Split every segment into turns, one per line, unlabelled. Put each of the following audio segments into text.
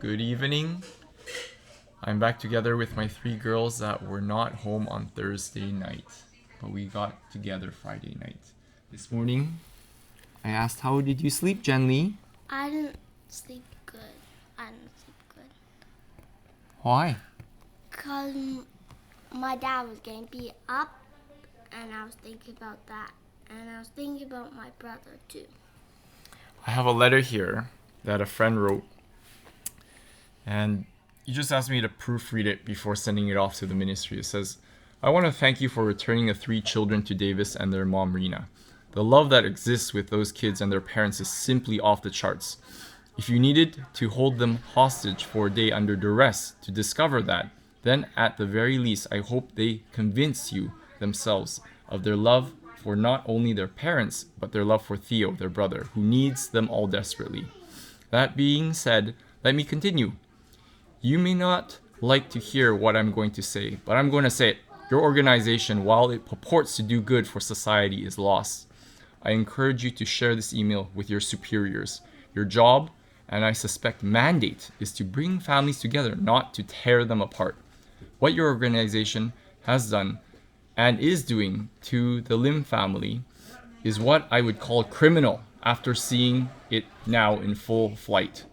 Good evening. I'm back together with my three girls that were not home on Thursday night, but we got together Friday night. This morning, I asked, "How did you sleep, Jenly?"
I didn't sleep good. I didn't sleep good.
Why?
Because my dad was getting beat up, and I was thinking about that. And I was thinking about my brother, too.
I have a letter here that a friend wrote, and he just asked me to proofread it before sending it off to the ministry. It says, "I want to thank you for returning the three children to Davis and their mom, Rena. The love that exists with those kids and their parents is simply off the charts. If you needed to hold them hostage for a day under duress to discover that, then at the very least, I hope they convince you themselves of their love for not only their parents, but their love for Theo, their brother, who needs them all desperately. That being said, let me continue. You may not like to hear what I'm going to say, but I'm going to say it. Your organization, while it purports to do good for society, is lost. I encourage you to share this email with your superiors. Your job, and I suspect mandate, is to bring families together, not to tear them apart. What your organization has done and is doing to the Lim family is what I would call criminal after seeing it now in full flight.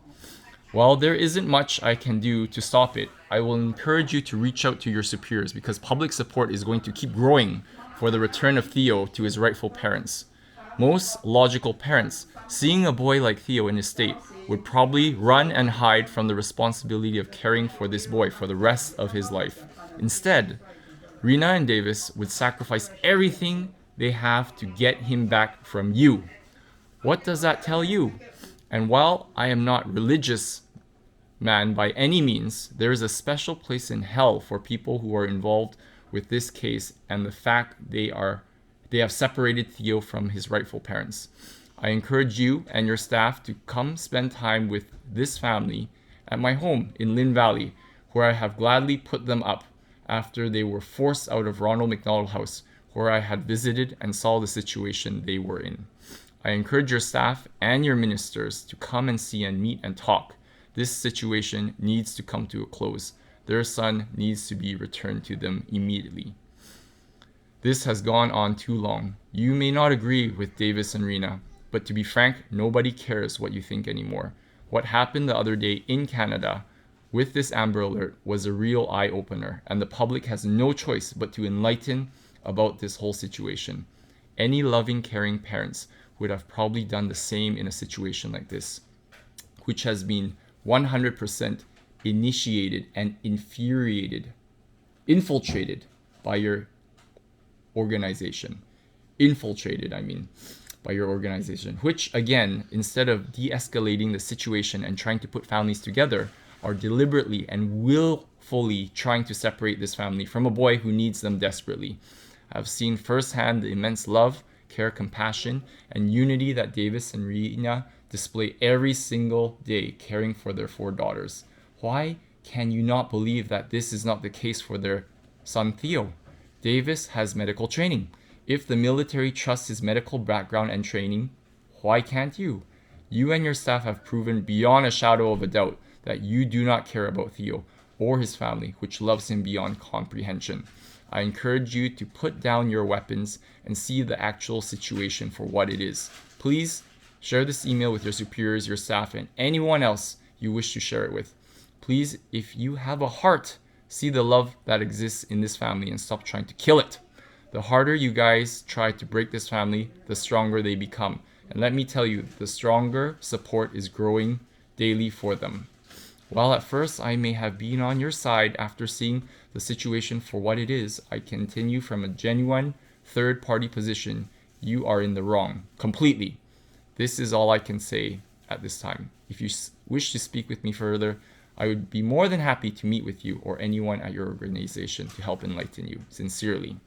While there isn't much I can do to stop it, I will encourage you to reach out to your superiors because public support is going to keep growing for the return of Theo to his rightful parents. Most logical parents, seeing a boy like Theo in his state, would probably run and hide from the responsibility of caring for this boy for the rest of his life. Instead, Rena and Davis would sacrifice everything they have to get him back from you. What does that tell you? And while I am not religious man by any means, there is a special place in hell for people who are involved with this case and the fact they have separated Theo from his rightful parents. I encourage you and your staff to come spend time with this family at my home in Lynn Valley, where I have gladly put them up after they were forced out of Ronald McDonald House, where I had visited and saw the situation they were in. I encourage your staff and your ministers to come and see and meet and talk. This situation needs to come to a close. Their son needs to be returned to them immediately. This has gone on too long. You may not agree with Davis and Rena, but to be frank, nobody cares what you think anymore. What happened the other day in Canada with this Amber Alert was a real eye-opener, and the public has no choice but to enlighten about this whole situation. Any loving, caring parents would have probably done the same in a situation like this, which has been 100% initiated and infiltrated by your organization. Infiltrated, by your organization, which again, instead of de-escalating the situation and trying to put families together, are deliberately and willfully trying to separate this family from a boy who needs them desperately. I've seen firsthand the immense love, care, compassion, and unity that Davis and Rena display every single day caring for their four daughters. Why can you not believe that this is not the case for their son Theo? Davis has medical training. If the military trusts his medical background and training, why can't you? You and your staff have proven beyond a shadow of a doubt that you do not care about Theo or his family, which loves him beyond comprehension. I encourage you to put down your weapons and see the actual situation for what it is. Please share this email with your superiors, your staff, and anyone else you wish to share it with. Please, if you have a heart, see the love that exists in this family and stop trying to kill it. The harder you guys try to break this family, the stronger they become. And let me tell you, the stronger support is growing daily for them. While at first I may have been on your side after seeing the situation for what it is, I continue from a genuine third-party position. You are in the wrong, completely. This is all I can say at this time. If you wish to speak with me further, I would be more than happy to meet with you or anyone at your organization to help enlighten you. Sincerely."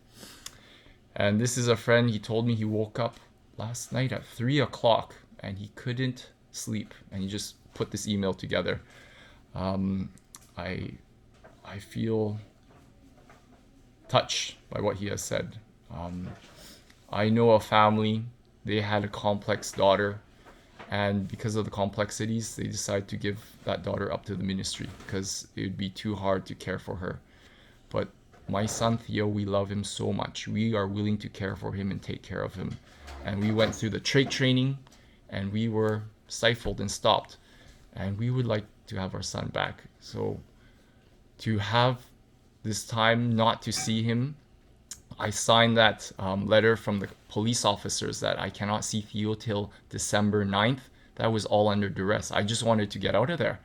And this is a friend. He told me he woke up last night at 3 o'clock and he couldn't sleep, and he just put this email together. I feel touched by what he has said. I know a family. They had a complex daughter, And because of the complexities, they decided to give that daughter up to the ministry because it would be too hard to care for her. But my son Theo, we love him so much. We are willing to care for him and take care of him. And we went through the trait training and we were stifled and stopped. And we would like to have our son back. So to have this time not to see him, I signed that letter from the police officers that I cannot see Theo till December 9th. That was all under duress. I just wanted to get out of there.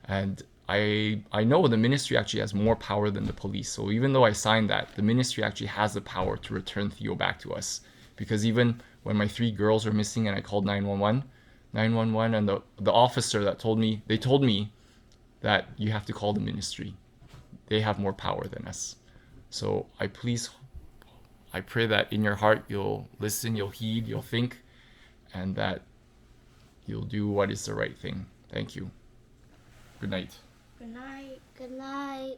And I know the ministry actually has more power than the police. So even though I signed that, the ministry actually has the power to return Theo back to us. Because even when my 3 girls were missing and I called 911, and the officer that told me, they told me that you have to call the ministry. They have more power than us. So I pray that in your heart you'll listen, you'll heed, you'll think, and that you'll do what is the right thing. Thank you. Good night.
Good night. Good night.